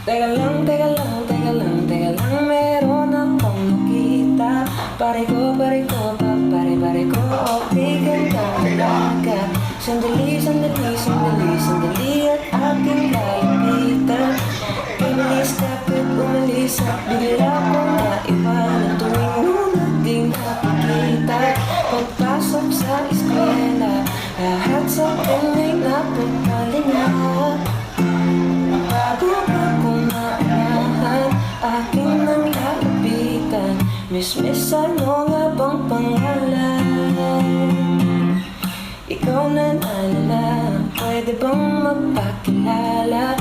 Teka lang, teka lang, teka lang, teka lang, meron akong nakita. Pare ko, pare ko, okay, ganda ka. Sandali, sandali, sandali, sandali at aking lalapitan. Bibilis kapit umalis at bigla kong naiwanan. Tuwing nung di nakikita, pagpasok sa eskwela, lahat sa akin ay napapalinga. Bago pa kong naunahan, aking nang lalapitan. Miss, ano nga bang pangalan? Ikaw na nalala, pwede bang magpakilala?